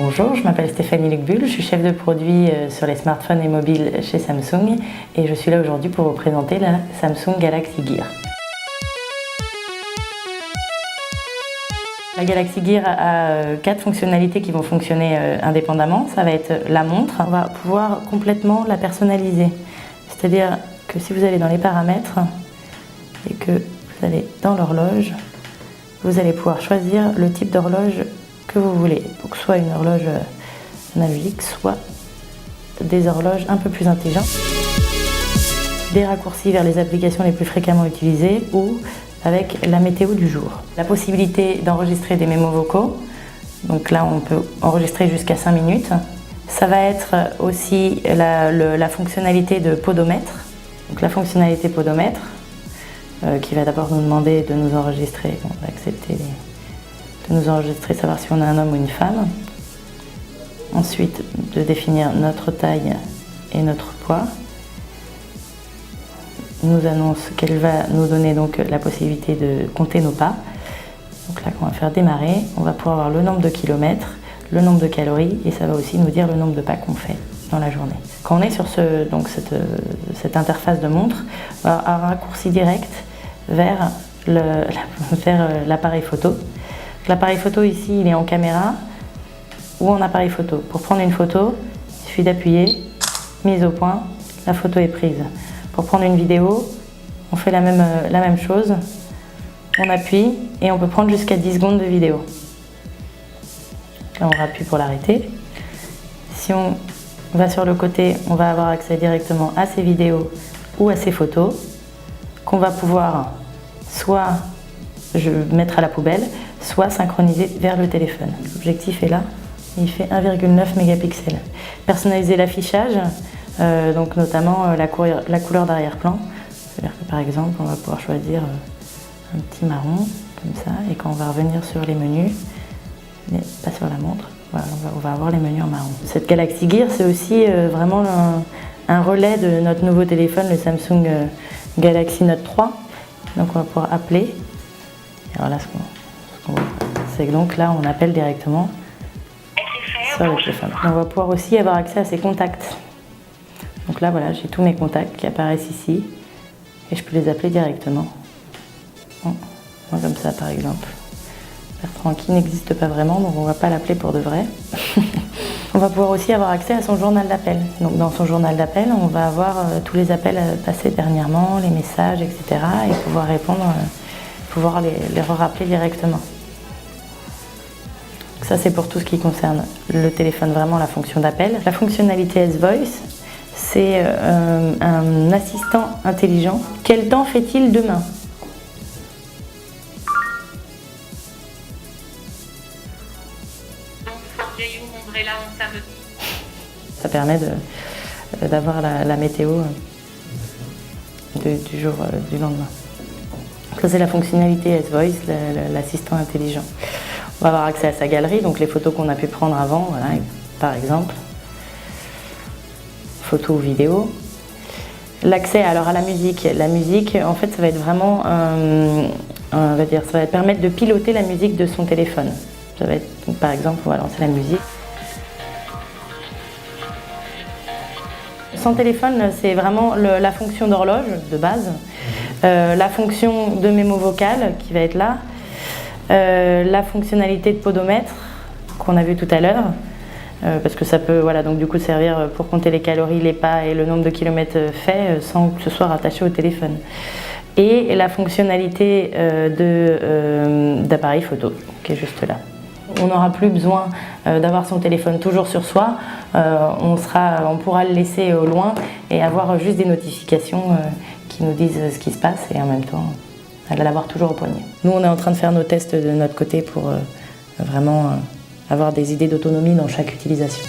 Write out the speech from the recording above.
Bonjour, je m'appelle Stéphanie Lecbulle, je suis chef de produit sur les smartphones et mobiles chez Samsung et je suis là aujourd'hui pour vous présenter la Samsung Galaxy Gear. La Galaxy Gear a 4 fonctionnalités qui vont fonctionner indépendamment. Ça va être la montre, on va pouvoir complètement la personnaliser. C'est-à-dire que si vous allez dans les paramètres et que vous allez dans l'horloge, vous allez pouvoir choisir le type d'horloge que vous voulez. Donc soit une horloge analogique, soit des horloges un peu plus intelligentes. Des raccourcis vers les applications les plus fréquemment utilisées ou avec la météo du jour. La possibilité d'enregistrer des mémos vocaux. Donc là, on peut enregistrer jusqu'à 5 minutes. Ça va être aussi la fonctionnalité de podomètre. Donc la fonctionnalité podomètre, qui va d'abord nous demander de nous enregistrer. On va accepter de nous enregistrer, savoir si on est un homme ou une femme. Ensuite, de définir notre taille et notre poids. Nous annonce qu'elle va nous donner donc la possibilité de compter nos pas. Donc là, quand on va faire démarrer, on va pouvoir voir le nombre de kilomètres, le nombre de calories et ça va aussi nous dire le nombre de pas qu'on fait dans la journée. Quand on est sur cette interface de montre, on va avoir un raccourci direct vers l'appareil photo. L'appareil photo ici, il est en caméra ou en appareil photo. Pour prendre une photo, il suffit d'appuyer, mise au point, la photo est prise. Pour prendre une vidéo, on fait la même chose. On appuie et on peut prendre jusqu'à 10 secondes de vidéo. Là, on appuie pour l'arrêter. Si on va sur le côté, on va avoir accès directement à ces vidéos ou à ces photos qu'on va pouvoir soit mettre à la poubelle, soit synchroniser vers le téléphone. L'objectif est là, il fait 1,9 mégapixels. Personnaliser l'affichage. Donc notamment la couleur d'arrière-plan. C'est-à-dire que par exemple, on va pouvoir choisir un petit marron, comme ça, et quand on va revenir sur les menus, mais pas sur la montre, voilà, on va avoir les menus en marron. Cette Galaxy Gear, c'est aussi vraiment un relais de notre nouveau téléphone, le Samsung Galaxy Note 3. Donc on va pouvoir appeler. Alors là, ce qu'on voit, c'est que donc là, on appelle directement sur le téléphone. On va pouvoir aussi avoir accès à ses contacts. Donc là, voilà, j'ai tous mes contacts qui apparaissent ici et je peux les appeler directement. Comme ça, par exemple. Bertrand qui n'existe pas vraiment, donc on ne va pas l'appeler pour de vrai. On va pouvoir aussi avoir accès à son journal d'appel. Donc dans son journal d'appel, on va avoir tous les appels passés dernièrement, les messages, etc. et pouvoir répondre, pouvoir les rappeler directement. Donc ça, c'est pour tout ce qui concerne le téléphone, vraiment la fonction d'appel. La fonctionnalité S-Voice, c'est un assistant intelligent. Quel temps fait-il demain? Ça permet d'avoir la météo du jour du lendemain. Ça, c'est la fonctionnalité S-Voice, l'assistant intelligent. On va avoir accès à sa galerie, donc les photos qu'on a pu prendre avant, voilà, par exemple. Photo ou vidéo. L'accès alors à la musique. La musique, en fait, ça va être vraiment, on va dire, ça va permettre de piloter la musique de son téléphone. Ça va être, donc, par exemple, on va lancer la musique. Son téléphone, c'est vraiment la fonction d'horloge de base, la fonction de mémo vocale qui va être là, la fonctionnalité de podomètre qu'on a vu tout à l'heure. Parce que ça peut donc du coup servir pour compter les calories, les pas et le nombre de kilomètres faits sans que ce soit rattaché au téléphone. Et la fonctionnalité d'appareil photo qui est juste là. On n'aura plus besoin d'avoir son téléphone toujours sur soi, on pourra le laisser au loin et avoir juste des notifications qui nous disent ce qui se passe et en même temps l'avoir toujours au poignet. Nous, on est en train de faire nos tests de notre côté pour vraiment avoir des idées d'autonomie dans chaque utilisation.